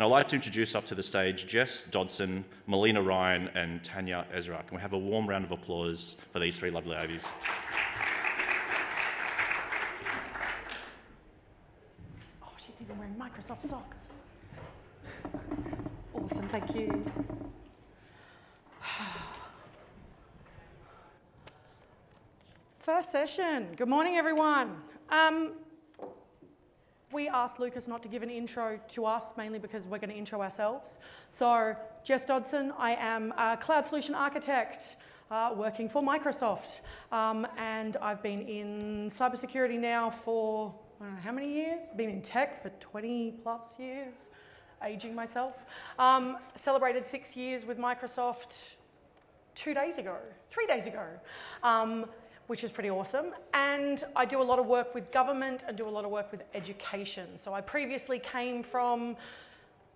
And I'd like to introduce up to the stage Jess Dodson, Melina Ryan, and Tania Ezra. Can we have a warm round of applause for these three lovely ladies? Oh, she's even wearing Microsoft socks. Awesome, thank you. First session. Good morning, everyone. We asked Lucas not to give an intro to us, mainly because we're going to intro ourselves. So, Jess Dodson, I am a cloud solution architect working for Microsoft. And I've been in cybersecurity now for, I don't know how many years? Been in tech for 20 plus years, aging myself. Celebrated 6 years with Microsoft 3 days ago, which is pretty awesome. And I do a lot of work with government and do a lot of work with education. So I previously came from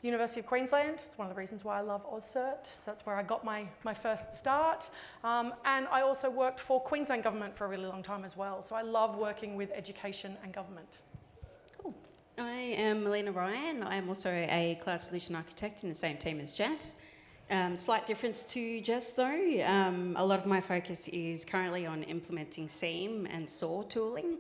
University of Queensland. It's one of the reasons why I love AUSCERT. So that's where I got my first start. And I also worked for Queensland government for a really long time as well. So I love working with education and government. Cool. I am Melina Ryan. I am also a cloud solution architect in the same team as Jess. Slight difference to Jess though, a lot of my focus is currently on implementing SEAM and SOAR tooling.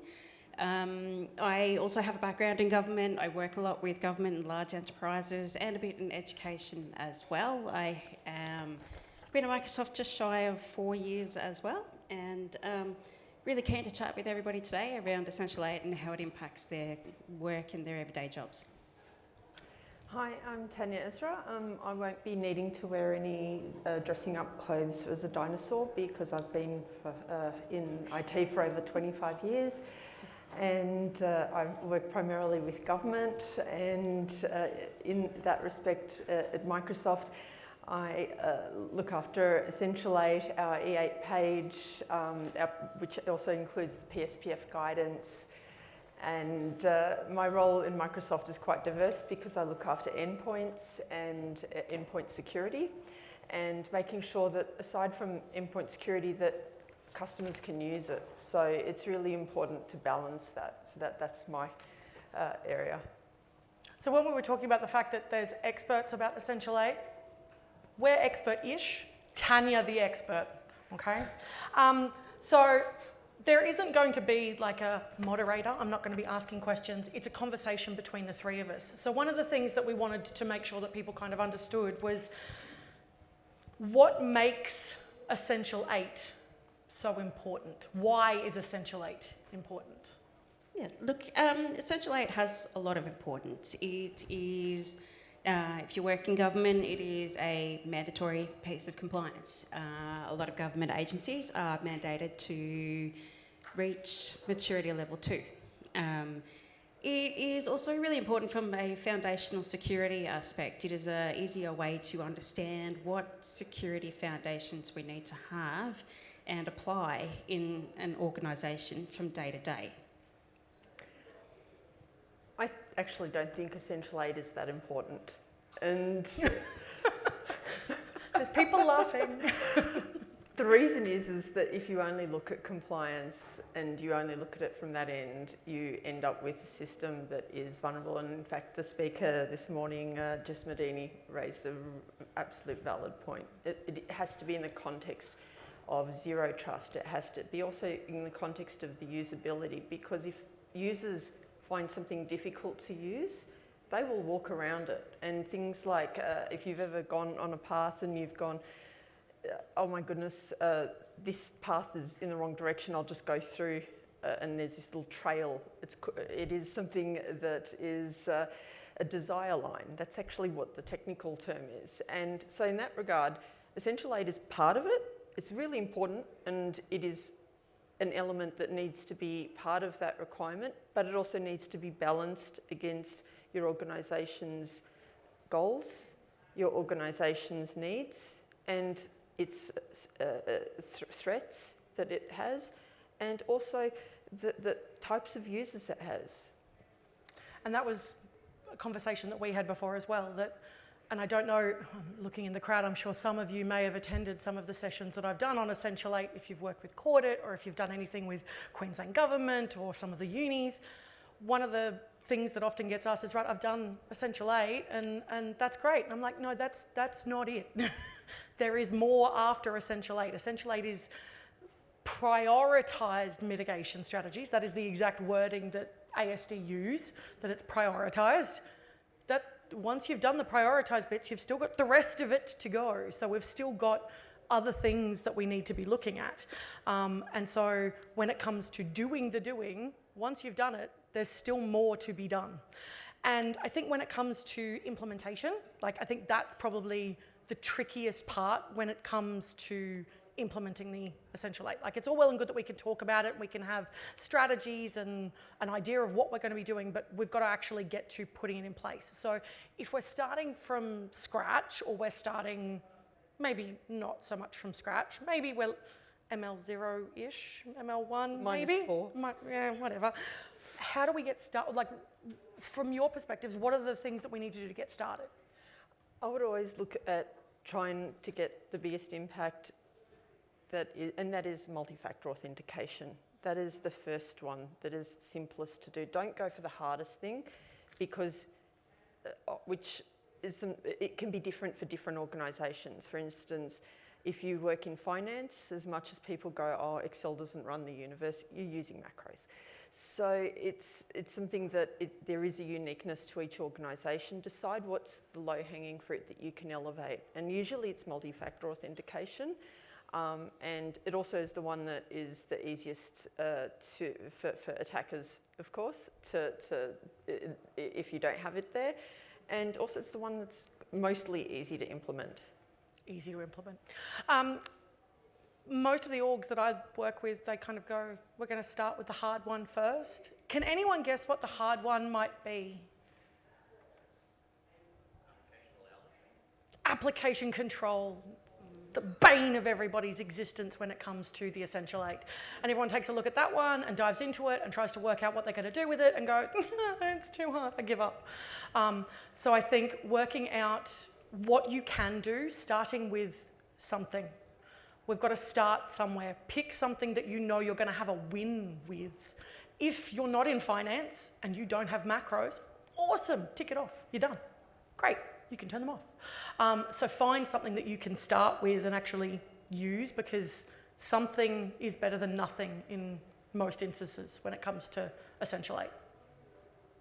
I also have a background in government. I work a lot with government and large enterprises and a bit in education as well. I been at Microsoft just shy of 4 years as well, and really keen to chat with everybody today around Essential 8 and how it impacts their work and their everyday jobs. Hi, I'm Tania Ezra. I won't be needing to wear any dressing up clothes as a dinosaur because I've been in IT for over 25 years, and I work primarily with government, and in that respect at Microsoft I look after Essential 8, our E8 page, which also includes the PSPF guidance. And my role in Microsoft is quite diverse because I look after endpoints and endpoint security, and making sure that aside from endpoint security that customers can use it. So it's really important to balance that. So that's my area. So when we were talking about the fact that there's experts about Essential 8, we're expert-ish, Tania the expert, okay? So there isn't going to be like a moderator. I'm not going to be asking questions. It's a conversation between the three of us. So one of the things that we wanted to make sure that people kind of understood was what makes Essential 8 so important? Why is Essential 8 important? Yeah, look, Essential 8 has a lot of importance. It is, if you work in government, it is a mandatory piece of compliance. A lot of government agencies are mandated to reach maturity level 2. It is also really important from a foundational security aspect. It is an easier way to understand what security foundations we need to have and apply in an organisation from day to day. I actually don't think Essential 8 is that important. And there's people laughing. The reason is that if you only look at compliance and you only look at it from that end, you end up with a system that is vulnerable. And in fact, the speaker this morning, Jess Medini, raised an absolute valid point. It has to be in the context of zero trust. It has to be also in the context of the usability, because if users find something difficult to use, they will walk around it. And things like if you've ever gone on a path and you've gone, oh my goodness, this path is in the wrong direction, I'll just go through, and there's this little trail. It is something that is a desire line. That's actually what the technical term is. And so in that regard, Essential 8 is part of it. It's really important, and it is an element that needs to be part of that requirement, but it also needs to be balanced against your organisation's goals, your organisation's needs, and its threats that it has, and also the types of users it has. And that was a conversation that we had before as well, that, and I don't know, looking in the crowd, I'm sure some of you may have attended some of the sessions that I've done on Essential 8 if you've worked with Cordit or if you've done anything with Queensland Government or some of the unis. One of the things that often gets asked is, right, I've done Essential 8 and that's great. And I'm like, no, that's not it. There is more after Essential 8. Essential 8 is prioritised mitigation strategies. That is the exact wording that ASD use, that it's prioritised. That once you've done the prioritised bits, you've still got the rest of it to go. So we've still got other things that we need to be looking at. And so when it comes to doing the doing, once you've done it, there's still more to be done. And I think when it comes to implementation, like I think that's probably the trickiest part when it comes to implementing the Essential 8. Like it's all well and good that we can talk about it and we can have strategies and an idea of what we're going to be doing, but we've got to actually get to putting it in place. So if we're starting from scratch, or we're starting maybe not so much from scratch, maybe we're ML0-ish, ML1 maybe? -4. Yeah, whatever. How do we get started? Like from your perspectives, what are the things that we need to do to get started? I would always look at trying to get the biggest impact, and that is multi-factor authentication. That is the first one, that is simplest to do. Don't go for the hardest thing, because it can be different for different organisations. For instance, if you work in finance, as much as people go, oh, Excel doesn't run the universe, you're using macros. So it's something that there is a uniqueness to each organisation. Decide what's the low-hanging fruit that you can elevate. And usually it's multi-factor authentication. And it also is the one that is the easiest for attackers, of course, if you don't have it there. And also it's the one that's mostly easy to implement. Easy to implement. Most of the orgs that I work with, they kind of go, we're going to start with the hard one first. Can anyone guess what the hard one might be? Application control. The bane of everybody's existence when it comes to the Essential 8. And everyone takes a look at that one and dives into it and tries to work out what they're going to do with it and goes, it's too hard, I give up. So I think working out what you can do, starting with something. We've got to start somewhere. Pick something that you know you're going to have a win with. If you're not in finance and you don't have macros, awesome, tick it off, you're done. Great, you can turn them off. So find something that you can start with and actually use, because something is better than nothing in most instances when it comes to Essential 8.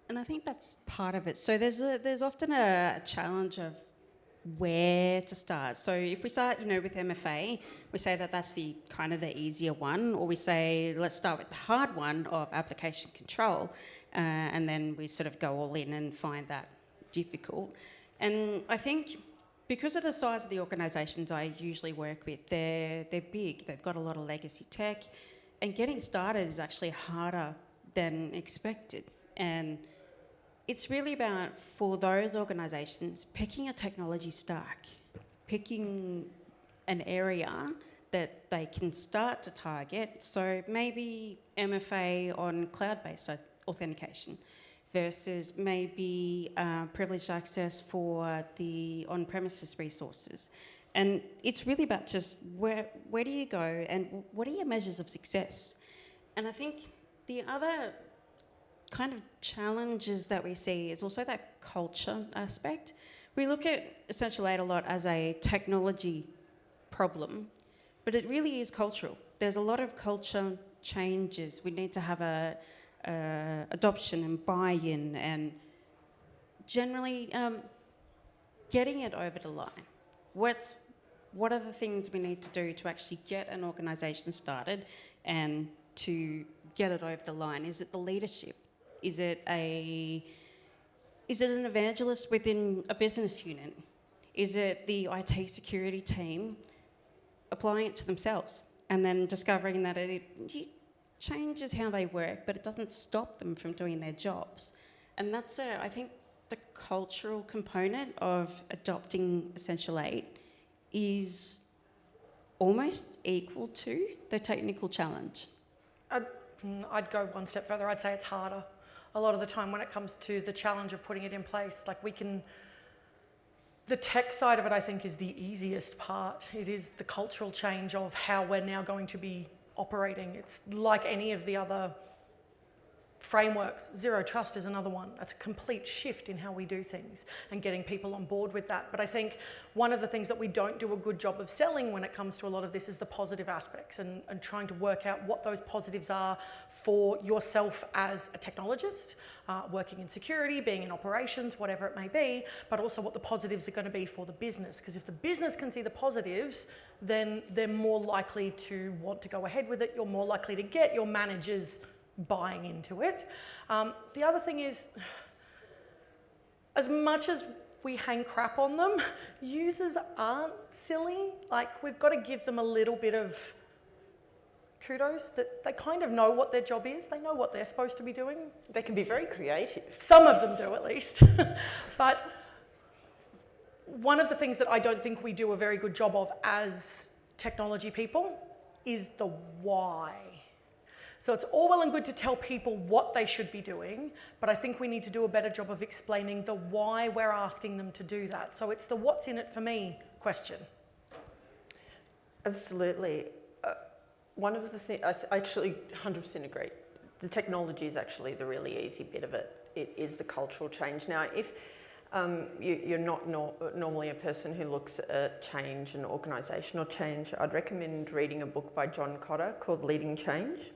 And I think that's part of it. So there's often a challenge of where to start. So if we start, with MFA, we say that that's the kind of the easier one, or we say let's start with the hard one of application control, and then we sort of go all in and find that difficult. And I think because of the size of the organisations I usually work with, they're big. They've got a lot of legacy tech, and getting started is actually harder than expected. And it's really about, for those organisations, picking a technology stack, picking an area that they can start to target. So maybe MFA on cloud-based authentication versus maybe privileged access for the on-premises resources. And it's really about just where do you go and what are your measures of success? And I think the other kind of challenges that we see is also that culture aspect. We look at Essential 8 a lot as a technology problem, but it really is cultural. There's a lot of culture changes. We need to have a adoption and buy-in, and generally getting it over the line. What are the things we need to do to actually get an organisation started and to get it over the line? Is it the leadership? Is it an evangelist within a business unit? Is it the IT security team applying it to themselves and then discovering that it changes how they work, but it doesn't stop them from doing their jobs? And that's, I think, the cultural component of adopting Essential 8 is almost equal to the technical challenge. I'd go one step further. I'd say it's harder. A lot of the time when it comes to the challenge of putting it in place, the tech side of it, I think, is the easiest part. It is the cultural change of how we're now going to be operating. It's like any of the other frameworks. Zero trust is another one. That's a complete shift in how we do things and getting people on board with that. But I think one of the things that we don't do a good job of selling when it comes to a lot of this is the positive aspects and trying to work out what those positives are for yourself as a technologist, working in security, being in operations, whatever it may be, but also what the positives are going to be for the business. Because if the business can see the positives, then they're more likely to want to go ahead with it. You're more likely to get your managers buying into it. The other thing is, as much as we hang crap on them, users aren't silly. Like, we've got to give them a little bit of kudos that they kind of know what their job is. They know what they're supposed to be doing. They can be very creative. Some of them do, at least. But one of the things that I don't think we do a very good job of as technology people is the why. So it's all well and good to tell people what they should be doing, but I think we need to do a better job of explaining the why we're asking them to do that. So it's the what's in it for me question. Absolutely. One of the things, I actually 100% agree. The technology is actually the really easy bit of it. It is the cultural change. Now, if you're not normally a person who looks at change and organisational change, I'd recommend reading a book by John Cotter called Leading Change.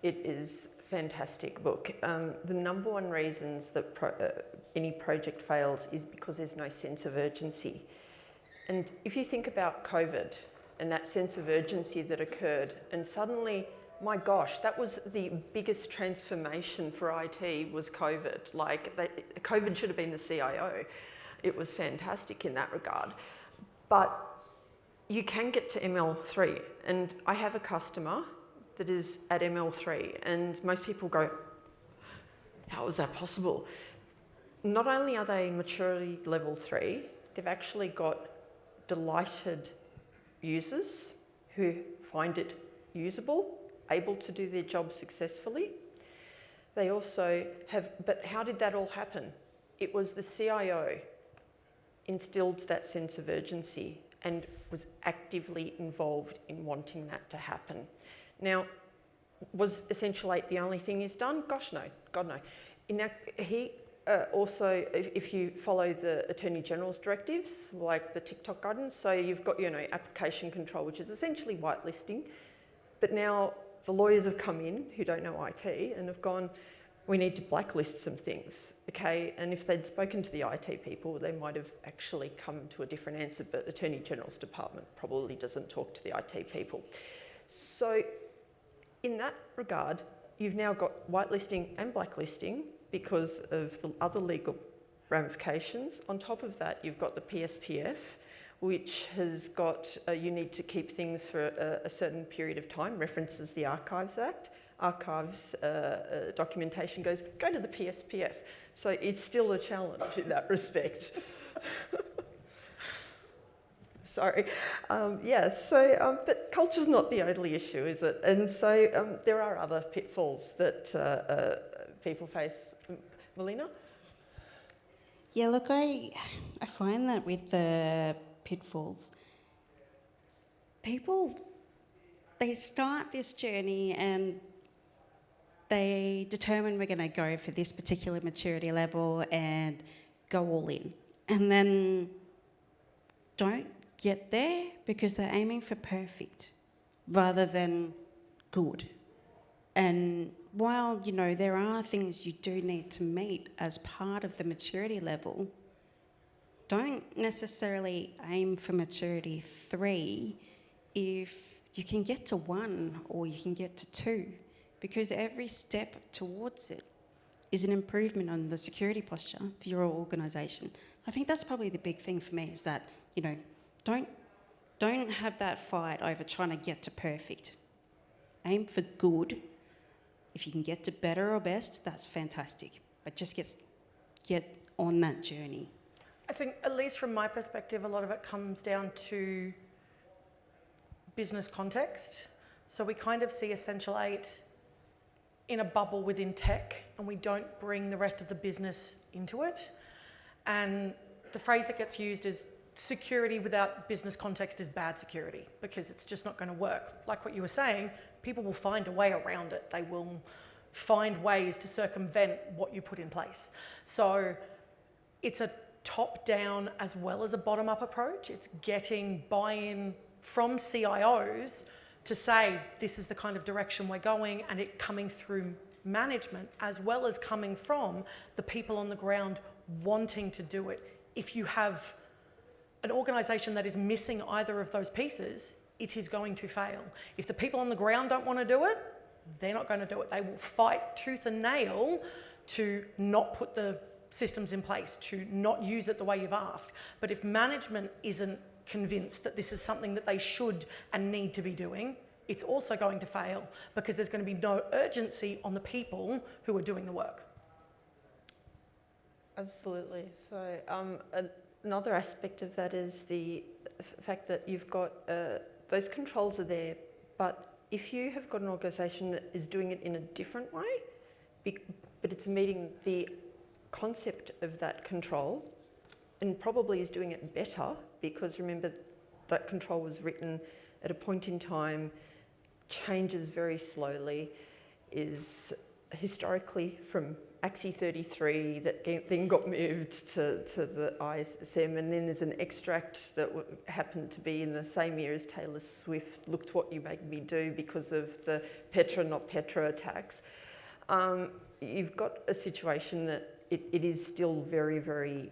It is a fantastic book. The number one reasons that any project fails is because there's no sense of urgency. And if you think about COVID and that sense of urgency that occurred, and suddenly, my gosh, that was the biggest transformation for IT was COVID. Like, COVID should have been the CIO. It was fantastic in that regard. But you can get to ML3, and I have a customer that is at ML3, and most people go, how is that possible? Not only are they maturity level 3, they've actually got delighted users who find it usable, able to do their job successfully. They also have, but how did that all happen? It was the CIO instilled that sense of urgency and was actively involved in wanting that to happen. Now, was Essential 8 the only thing he's done? Gosh, no. God, no. He also, if you follow the Attorney General's directives, like the TikTok guidance, so you've got, application control, which is essentially whitelisting. But now the lawyers have come in who don't know IT and have gone, we need to blacklist some things, okay? And if they'd spoken to the IT people, they might have actually come to a different answer, but Attorney General's department probably doesn't talk to the IT people. So in that regard, you've now got whitelisting and blacklisting because of the other legal ramifications. On top of that, you've got the PSPF, which has got, you need to keep things for a certain period of time, references the Archives Act. Archives documentation goes, go to the PSPF. So it's still a challenge in that respect. Sorry. But culture's not the only issue, is it? And so there are other pitfalls that people face. Melina? Yeah, look, I find that with the pitfalls, people, they start this journey and they determine we're going to go for this particular maturity level and go all in. And then don't get there because they're aiming for perfect rather than good. And while, there are things you do need to meet as part of the maturity level, don't necessarily aim for maturity 3 if you can get to 1 or you can get to 2, because every step towards it is an improvement on the security posture for your organisation. I think that's probably the big thing for me, is that, don't have that fight over trying to get to perfect. Aim for good. If you can get to better or best, that's fantastic. But just get on that journey. I think, at least from my perspective, a lot of it comes down to business context. So we kind of see Essential 8 in a bubble within tech, and we don't bring the rest of the business into it. And the phrase that gets used is security without business context is bad security, because it's just not going to work. Like what you were saying, people will find a way around it. They will find ways to circumvent what you put in place. So it's a top-down as well as a bottom-up approach. It's getting buy-in from CIOs to say, this is the kind of direction we're going, and it coming through management as well as coming from the people on the ground wanting to do it. If you have an organisation that is missing either of those pieces, it is going to fail. If the people on the ground don't want to do it, they're not going to do it. They will fight tooth and nail to not put the systems in place, to not use it the way you've asked. But if management isn't convinced that this is something that they should and need to be doing, it's also going to fail because there's going to be no urgency on the people who are doing the work. Absolutely. So another aspect of that is the fact that you've got those controls are there, but if you have got an organisation that is doing it in a different way, but it's meeting the concept of that control and probably is doing it better, because remember that control was written at a point in time, changes very slowly, is historically from AXI 33 that then got moved to the ISM, and then there's an extract that happened to be in the same year as Taylor Swift, Looked What You Made Me Do, because of the Petra not Petra attacks. You've got a situation that it is still very, very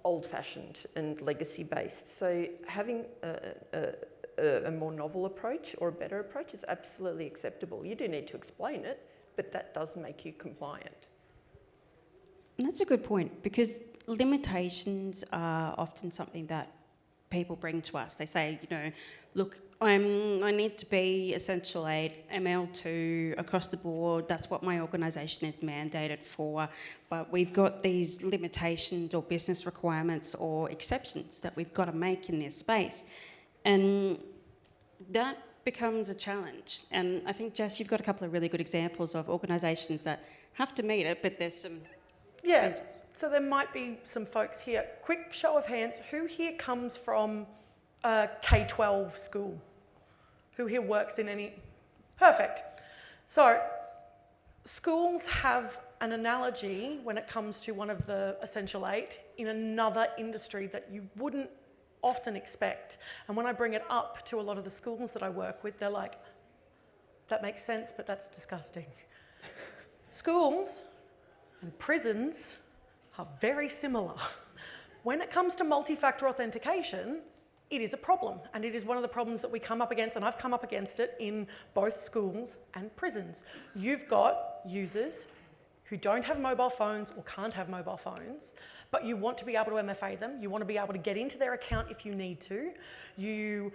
old-fashioned and legacy-based. So having a more novel approach or a better approach is absolutely acceptable. You do need to explain it, but that does make you compliant. And that's a good point, because limitations are often something that people bring to us. They say, you know, look, I need to be Essential 8, ML2 across the board. That's what my organisation is mandated for. But we've got these limitations or business requirements or exceptions that we've got to make in this space. And that becomes a challenge. And I think, Jess, you've got a couple of really good examples of organisations that have to meet it, but there's some changes. So there might be some folks here. Quick show of hands, who here comes from a K-12 school? Who here works in any? Perfect. So schools have an analogy when it comes to one of the Essential 8 in another industry that you wouldn't often expect. And when I bring it up to a lot of the schools that I work with, they're like, that makes sense, but that's disgusting. Schools and prisons are very similar. When it comes to multi-factor authentication, it is a problem, and it is one of the problems that we come up against, and I've come up against it in both schools and prisons. You've got users who don't have mobile phones or can't have mobile phones, but you want to be able to MFA them, you want to be able to get into their account if you need to, you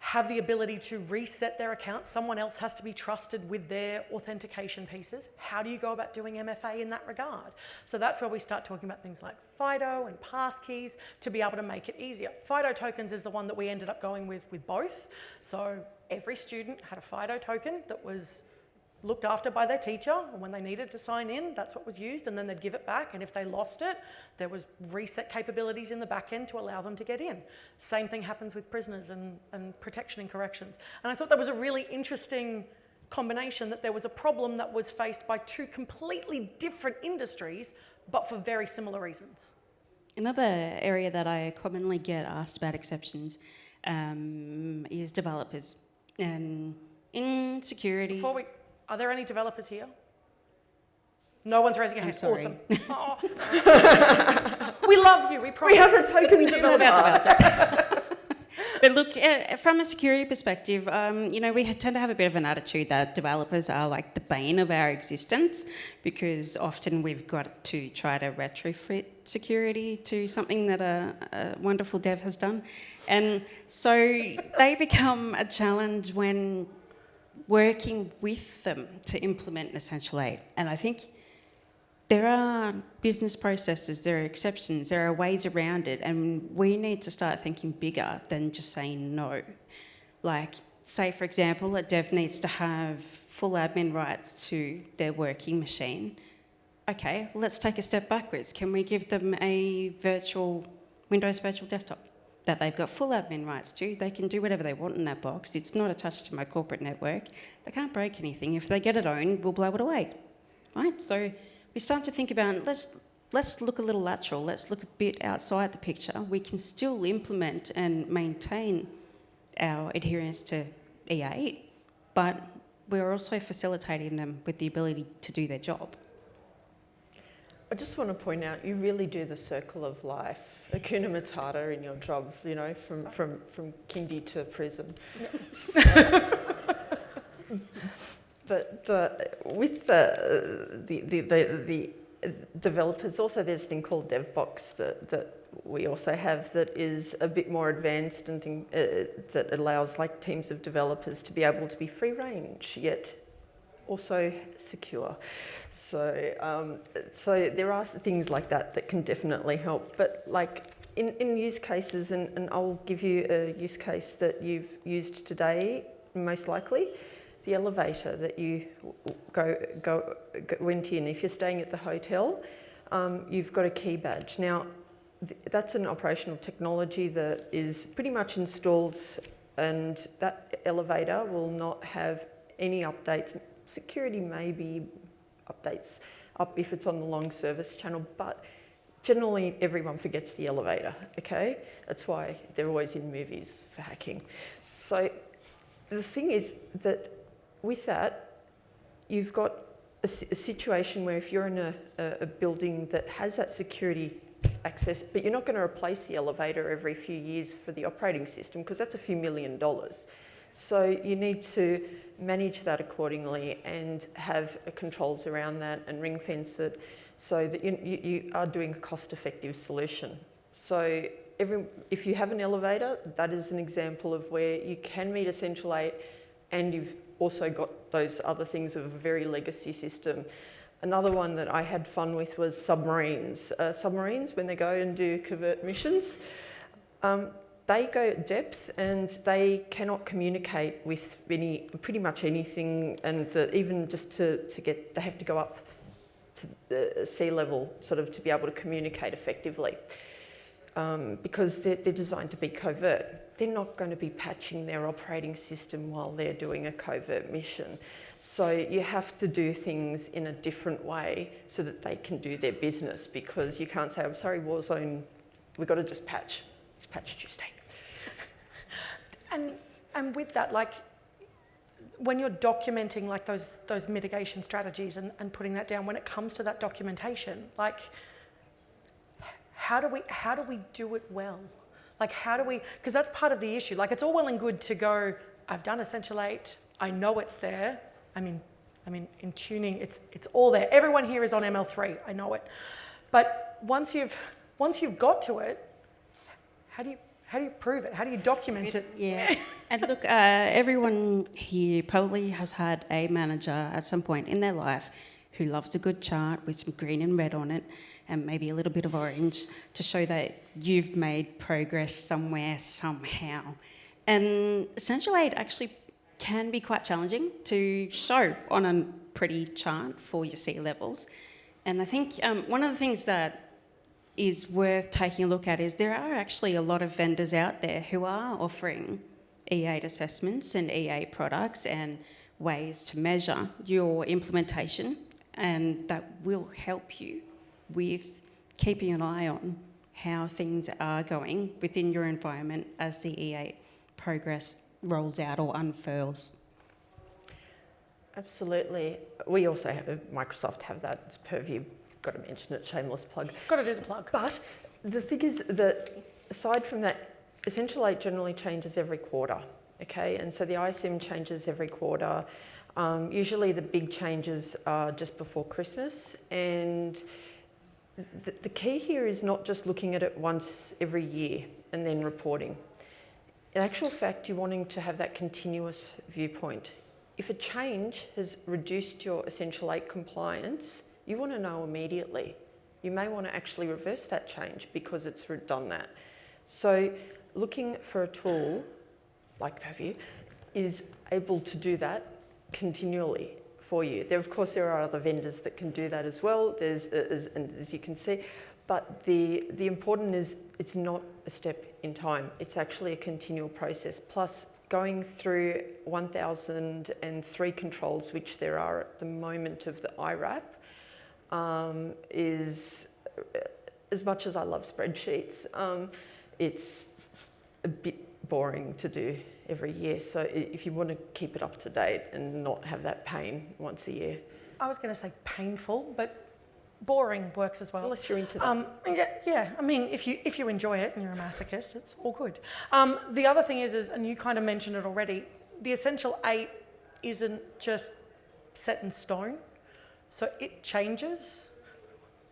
have the ability to reset their account, someone else has to be trusted with their authentication pieces. How do you go about doing MFA in that regard? So that's where we start talking about things like FIDO and passkeys to be able to make it easier. FIDO tokens is the one that we ended up going with both. So every student had a FIDO token that was looked after by their teacher, and when they needed to sign in, that's what was used, and then they'd give it back, and if they lost it, there was reset capabilities in the back end to allow them to get in. Same thing happens with prisoners and protection and corrections. And I thought that was a really interesting combination, that there was a problem that was faced by two completely different industries, but for very similar reasons. Another area that I commonly get asked about exceptions is developers. And in security... Are there any developers here? No one's raising a hand. Awesome. Oh. We love you. We promise. We have a token developer. But look, from a security perspective, you know, we tend to have a bit of an attitude that developers are like the bane of our existence, because often we've got to try to retrofit security to something that a wonderful dev has done. And so they become a challenge when working with them to implement an Essential 8. And I think there are business processes, there are exceptions, there are ways around it, and we need to start thinking bigger than just saying no. Like, say, for example, a dev needs to have full admin rights to their working machine. Okay, let's take a step backwards. Can we give them a Windows virtual desktop? that they've got full admin rights to. They can do whatever they want in that box. It's not attached to my corporate network. They can't break anything. If they get it owned, we'll blow it away, right? So we start to think about, let's look a little lateral. Let's look a bit outside the picture. We can still implement and maintain our adherence to E8, but we're also facilitating them with the ability to do their job. I just want to point out, you really do the circle of life, Hakuna Matata in your job, you know, from kindy to prison. But with the developers, also there's a thing called DevBox that we also have that is a bit more advanced and that allows like teams of developers to be able to be free range yet also secure. So there are things like that can definitely help. But like in use cases, and I'll give you a use case that you've used today, most likely, the elevator that you went in. If you're staying at the hotel, you've got a key badge. Now, that's an operational technology that is pretty much installed, and that elevator will not have any updates. Security may be updates up if it's on the long service channel, but generally everyone forgets the elevator, okay? That's why they're always in movies for hacking. So the thing is that with that, you've got a situation where if you're in a building that has that security access, but you're not going to replace the elevator every few years for the operating system because that's a few $1 million. So you need to manage that accordingly and have controls around that and ring fence it so that you are doing a cost-effective solution. So if you have an elevator, that is an example of where you can meet Essential 8 and you've also got those other things of a very legacy system. Another one that I had fun with was submarines. Submarines, when they go and do covert missions, they go at depth and they cannot communicate with pretty much anything, and even just to get, they have to go up to the sea level sort of to be able to communicate effectively. Because they're designed to be covert. They're not going to be patching their operating system while they're doing a covert mission. So you have to do things in a different way so that they can do their business, because you can't say, I'm sorry, Warzone, we've got to just patch. It's Patch Tuesday. And with that, like, when you're documenting like those mitigation strategies and putting that down, when it comes to that documentation, like, how do we do it well? Like, how do we, because that's part of the issue. Like, it's all well and good to go, I've done Essential 8, I know it's there. I mean, in tuning, it's all there. Everyone here is on ML3, I know it. But once you've got to it, how do you prove it? How do you document it? Yeah. And look, everyone here probably has had a manager at some point in their life who loves a good chart with some green and red on it and maybe a little bit of orange to show that you've made progress somewhere, somehow. And Essential 8 actually can be quite challenging to show on a pretty chart for your sea levels. And I think one of the things that is worth taking a look at is there are actually a lot of vendors out there who are offering E8 assessments and E8 products and ways to measure your implementation, and that will help you with keeping an eye on how things are going within your environment as the E8 progress rolls out or unfurls. Absolutely. We also have Microsoft have that. It's Purview. Got to mention it. Shameless plug. Got to do the plug. But the thing is that aside from that, Essential 8 generally changes every quarter. Okay, and so the ISM changes every quarter. Usually the big changes are just before Christmas, and the key here is not just looking at it once every year and then reporting. In actual fact, you're wanting to have that continuous viewpoint. If a change has reduced your Essential 8 compliance, you want to know immediately. You may want to actually reverse that change because it's done that. So looking for a tool like Purview is able to do that continually for you. Of course, there are other vendors that can do that as well, as you can see, But the important is it's not a step in time. It's actually a continual process. Plus, going through 1,003 controls, which there are at the moment of the IRAP, is, as much as I love spreadsheets, it's a bit boring to do every year. So if you want to keep it up to date and not have that pain once a year. I was going to say painful, but boring works as well. Unless you're into that. Yeah. I mean, if you enjoy it and you're a masochist, it's all good. The other thing is, and you kind of mentioned it already, the Essential 8 isn't just set in stone. So it changes,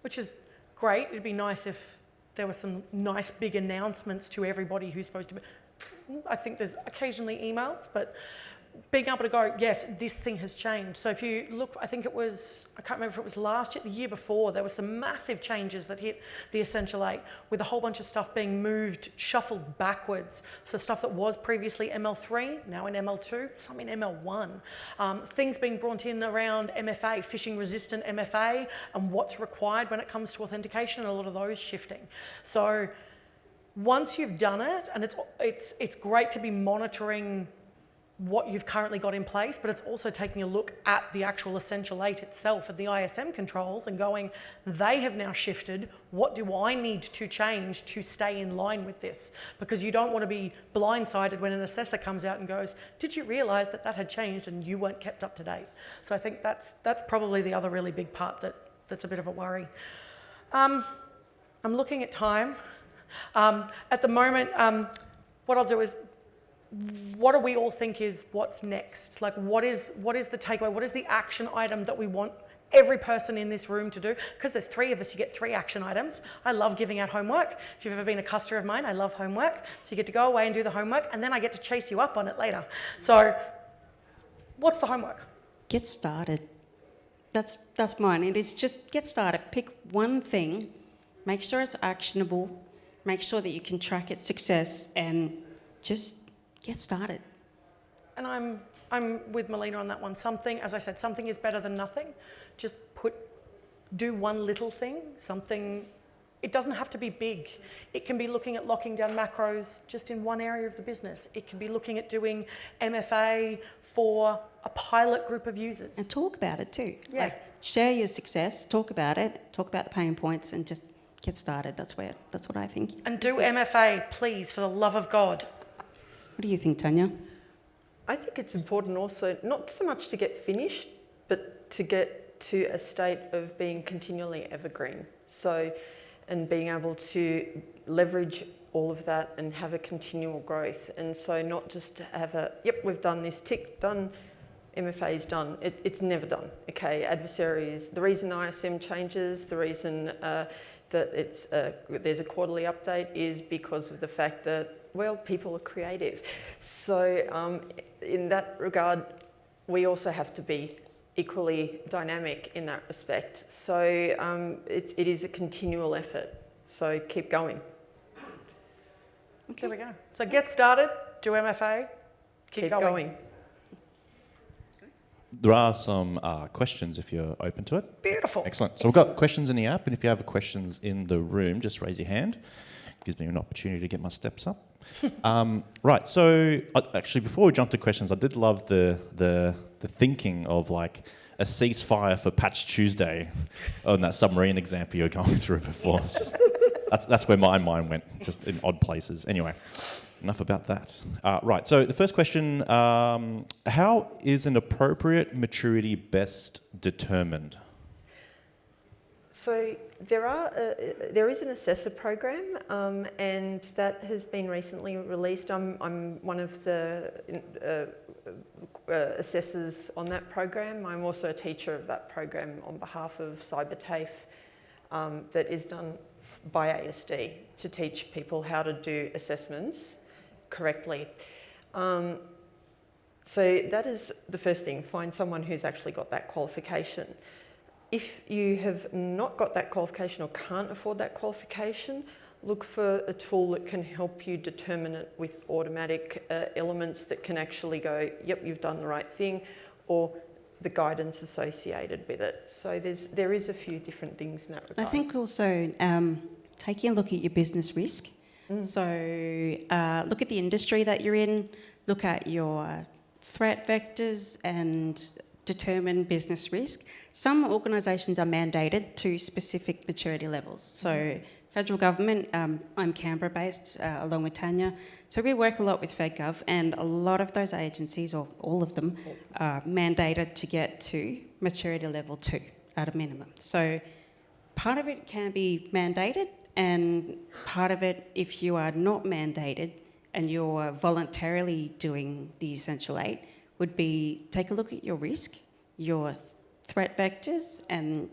which is great. It'd be nice if there were some nice big announcements to everybody who's supposed to be. I think there's occasionally emails, but being able to go, yes, this thing has changed. So if you look, I think it was, I can't remember if it was last year, the year before, there were some massive changes that hit the Essential 8 with a whole bunch of stuff being moved, shuffled backwards. So stuff that was previously ML3, now in ML2, some in ML1. Things being brought in around MFA, phishing resistant MFA, and what's required when it comes to authentication, and a lot of those shifting. So once you've done it, and it's great to be monitoring what you've currently got in place, but it's also taking a look at the actual Essential 8 itself and the ISM controls and going, they have now shifted. What do I need to change to stay in line with this? Because you don't want to be blindsided when an assessor comes out and goes, did you realise that had changed and you weren't kept up to date? So I think that's probably the other really big part that's a bit of a worry. I'm looking at time. At the moment, what I'll do is, what do we all think is what's next? Like, what is the takeaway? What is the action item that we want every person in this room to do? Because there's 3 of us, you get 3 action items. I love giving out homework. If you've ever been a customer of mine, I love homework. So you get to go away and do the homework, and then I get to chase you up on it later. So what's the homework? Get started. That's mine. It is just get started. Pick one thing, make sure it's actionable, make sure that you can track its success, and just get started. And I'm with Melina on that one. Something, as I said, something is better than nothing. Just do one little thing, something. It doesn't have to be big. It can be looking at locking down macros just in one area of the business. It can be looking at doing MFA for a pilot group of users. And talk about it too. Yeah. Like, share your success, talk about it, talk about the pain points, and just get started. That's what I think. And do MFA, please, for the love of God. What do you think, Tania? I think it's important also not so much to get finished, but to get to a state of being continually evergreen. So, and being able to leverage all of that and have a continual growth. And so not just to have we've done this, tick, done, MFA is done. It's never done, okay? Adversaries, the reason ISM changes, the reason that there's a quarterly update is because of the fact that, well, people are creative. So in that regard, we also have to be equally dynamic in that respect. So it is a continual effort. So keep going. Okay. There we go. So get started, do MFA, keep going. There are some questions if you're open to it. Beautiful. Excellent. So we've got questions in the app, and if you have questions in the room, just raise your hand. It gives me an opportunity to get my steps up. Right, so actually before we jump to questions, I did love the thinking of like a ceasefire for Patch Tuesday on that submarine example you were going through before. It's just, that's where my mind went, just in odd places. Anyway, enough about that. Right, so the first question, how is an appropriate maturity best determined? So there is an assessor program, and that has been recently released. I'm one of the assessors on that program. I'm also a teacher of that program on behalf of CyberTAFE, that is done by ASD to teach people how to do assessments correctly. So that is the first thing, find someone who's actually got that qualification. If you have not got that qualification or can't afford that qualification, look for a tool that can help you determine it with automatic elements that can actually go, yep, you've done the right thing, or the guidance associated with it. So there is a few different things in that regard. I think also taking a look at your business risk. So look at the industry that you're in, look at your threat vectors and determine business risk. Some organisations are mandated to specific maturity levels. So federal government, I'm Canberra based along with Tania. So we work a lot with FedGov, and a lot of those agencies, or all of them, are mandated to get to maturity level 2 at a minimum. So part of it can be mandated, and part of it, if you are not mandated and you're voluntarily doing the Essential 8, would be take a look at your risk, your threat vectors, and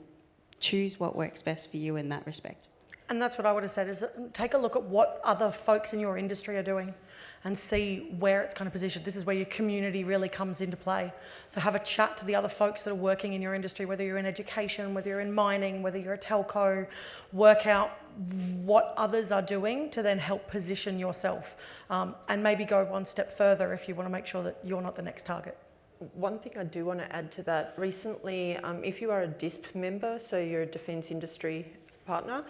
choose what works best for you in that respect. And that's what I would have said, is take a look at what other folks in your industry are doing and see where it's kind of positioned. This is where your community really comes into play. So have a chat to the other folks that are working in your industry, whether you're in education, whether you're in mining, whether you're a telco, work out what others are doing to then help position yourself, and maybe go one step further if you want to make sure that you're not the next target. One thing I do want to add to that, recently, if you are a DISP member, so you're a Defence Industry Partner,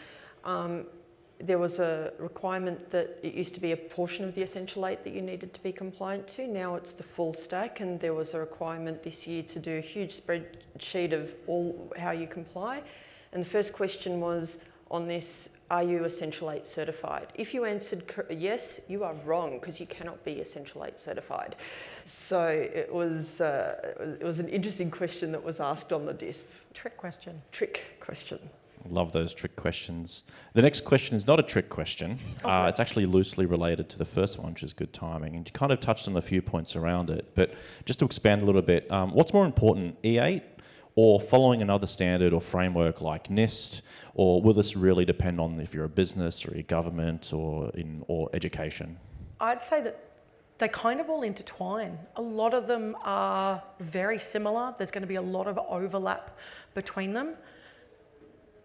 there was a requirement that it used to be a portion of the Essential 8 that you needed to be compliant to. Now it's the full stack, and there was a requirement this year to do a huge spreadsheet of all how you comply. And the first question was on this, are you Essential 8 certified? If you answered yes, you are wrong, because you cannot be Essential 8 certified. So it was an interesting question that was asked on the DISP. Trick question. Trick question. Love those trick questions. The next question is not a trick question. Okay. It's actually loosely related to the first one, which is good timing. And you kind of touched on a few points around it. But just to expand a little bit, what's more important, E8 or following another standard or framework like NIST? Or will this really depend on if you're a business or a government or education? I'd say that they kind of all intertwine. A lot of them are very similar. There's going to be a lot of overlap between them.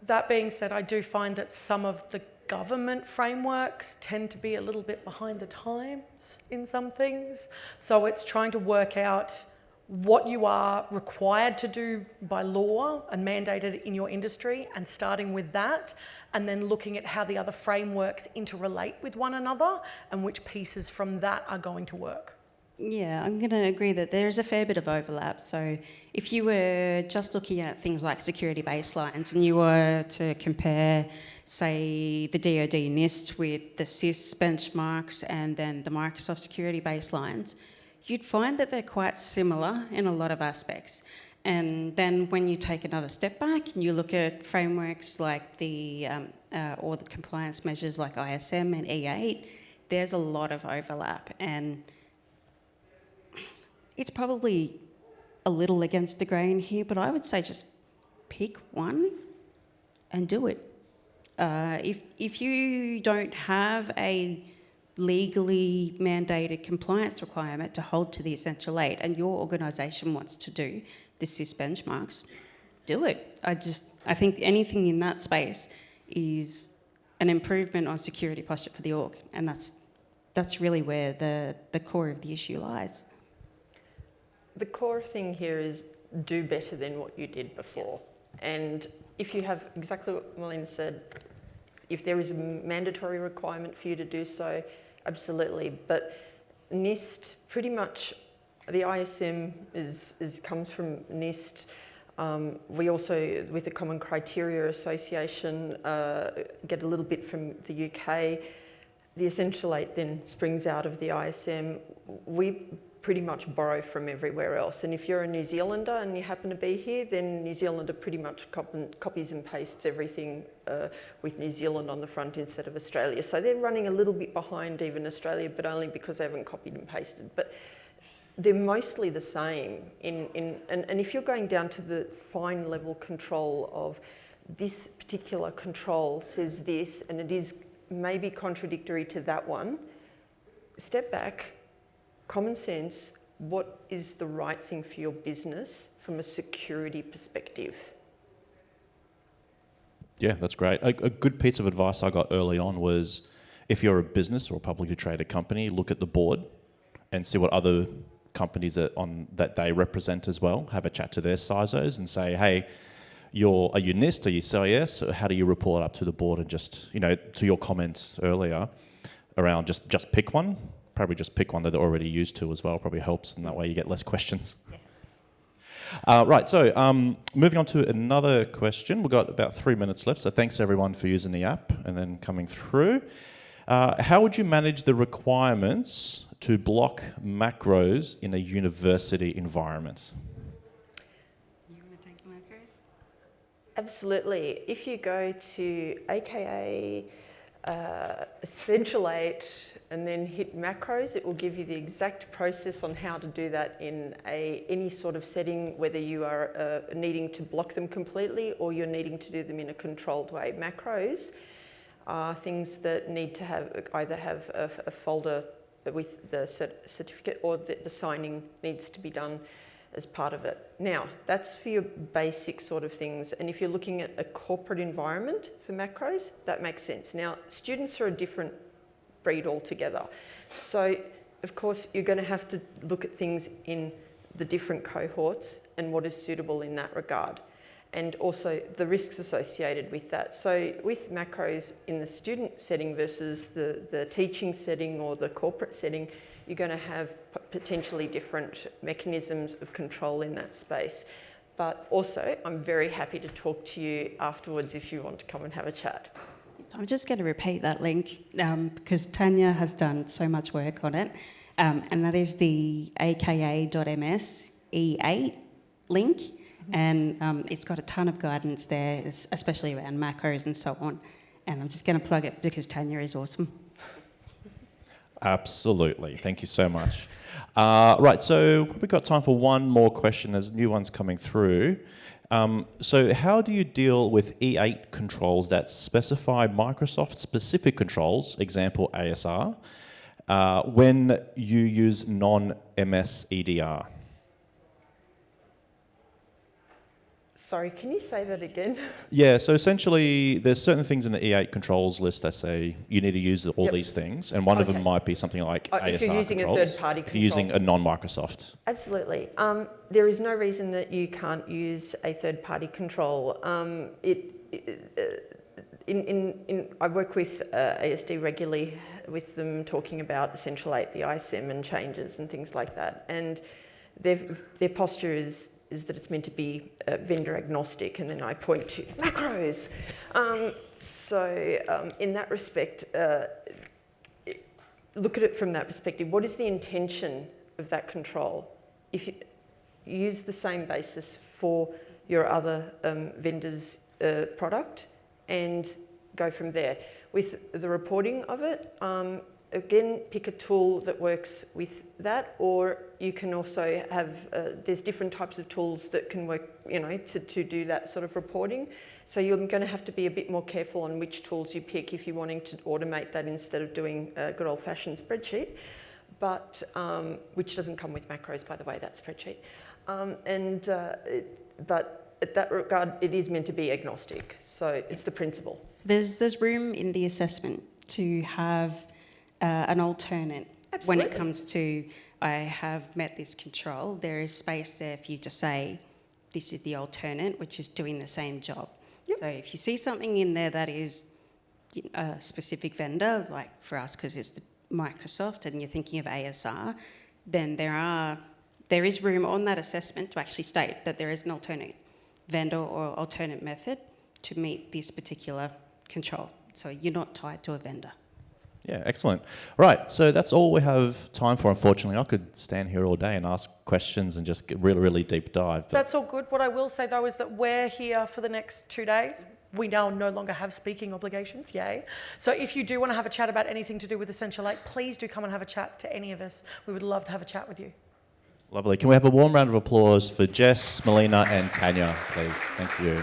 That being said, I do find that some of the government frameworks tend to be a little bit behind the times in some things. So it's trying to work out what you are required to do by law and mandated in your industry, and starting with that, and then looking at how the other frameworks interrelate with one another and which pieces from that are going to work. Yeah, I'm going to agree that there's a fair bit of overlap. So if you were just looking at things like security baselines and you were to compare, say, the DoD NIST with the CIS benchmarks and then the Microsoft security baselines, you'd find that they're quite similar in a lot of aspects. And then when you take another step back and you look at frameworks like or the compliance measures like ISM and E8, there's a lot of overlap. And it's probably a little against the grain here, but I would say just pick one and do it. If you don't have a legally mandated compliance requirement to hold to the Essential 8 and your organisation wants to do the CIS benchmarks, do it. I think anything in that space is an improvement on security posture for the org, and that's really where the core of the issue lies. The core thing here is do better than what you did before. And if you have exactly what Melina said, if there is a mandatory requirement for you to do so, absolutely. But NIST, pretty much, the ISM comes from NIST. We also, with the Common Criteria Association, get a little bit from the UK. The Essential 8 then springs out of the ISM. We pretty much borrow from everywhere else. And if you're a New Zealander and you happen to be here, then New Zealander pretty much copies and pastes everything with New Zealand on the front instead of Australia. So they're running a little bit behind even Australia, but only because they haven't copied and pasted. But they're mostly the same. And if you're going down to the fine level control of this particular control says this, and it is maybe contradictory to that one, step back, common sense, what is the right thing for your business from a security perspective? Yeah, that's great. A good piece of advice I got early on was if you're a business or a publicly traded company, look at the board and see what other companies that they represent as well, have a chat to their CISOs and say, hey, are you NIST, are you CIS, how do you report up to the board? And just, to your comments earlier around just pick one, probably just pick one that they're already used to as well, probably helps, and that way you get less questions. Yeah. Right, so moving on to another question. We've got about 3 minutes left, so thanks everyone for using the app and then coming through. How would you manage the requirements to block macros in a university environment? You want to take macros? Absolutely. If you go to AKA Essential 8 and then hit macros, it will give you the exact process on how to do that in any sort of setting, whether you are needing to block them completely or you're needing to do them in a controlled way. Macros are things that need to either have a folder with the certificate or the signing needs to be done as part of it. Now, that's for your basic sort of things. And if you're looking at a corporate environment for macros, that makes sense. Now, students are a different breed altogether. So, of course, you're going to have to look at things in the different cohorts and what is suitable in that regard. And also the risks associated with that. So with macros in the student setting versus the teaching setting or the corporate setting, you're going to have potentially different mechanisms of control in that space. But also, I'm very happy to talk to you afterwards if you want to come and have a chat. I'm just going to repeat that link because Tania has done so much work on it, and that is the aka.ms E8 link. And it's got a ton of guidance there, especially around macros and so on. And I'm just going to plug it because Tania is awesome. Absolutely. Thank you so much. Right, so we've got time for one more question as new ones coming through. So how do you deal with E8 controls that specify Microsoft-specific controls, example ASR, when you use non-MS EDR? Sorry, can you say that again? Yeah, so essentially there's certain things in the E8 controls list that say you need to use all these things, and one of them might be something like ASR if you're using controls. a third-party if you're using a non-Microsoft. Absolutely. There is no reason that you can't use a third-party control. I work with ASD regularly with them talking about Essential 8, the ISM and changes and things like that, and their posture is that it's meant to be vendor agnostic, and then I point to macros. In that respect, look at it from that perspective. What is the intention of that control? If you use the same basis for your other vendor's product and go from there. With the reporting of it, again, pick a tool that works with that, or you can also have, there's different types of tools that can work, to do that sort of reporting. So you're going to have to be a bit more careful on which tools you pick if you're wanting to automate that instead of doing a good old-fashioned spreadsheet, but which doesn't come with macros, by the way, that spreadsheet. But at that regard, it is meant to be agnostic. So it's the principle. There's room in the assessment to have an alternate. Absolutely. When it comes to, I have met this control, there is space there for you to say, this is the alternate, which is doing the same job. Yep. So if you see something in there that is a specific vendor, like for us, because it's the Microsoft, and you're thinking of ASR, then there is room on that assessment to actually state that there is an alternate vendor or alternate method to meet this particular control. So you're not tied to a vendor. Yeah, excellent. Right, so that's all we have time for, unfortunately. I could stand here all day and ask questions and just get really, really deep dive. But That's all good. What I will say, though, is that we're here for the next 2 days. We now no longer have speaking obligations, yay. So if you do want to have a chat about anything to do with Essential 8, please do come and have a chat to any of us. We would love to have a chat with you. Lovely. Can we have a warm round of applause for Jess, Melina and Tania, please? Thank you.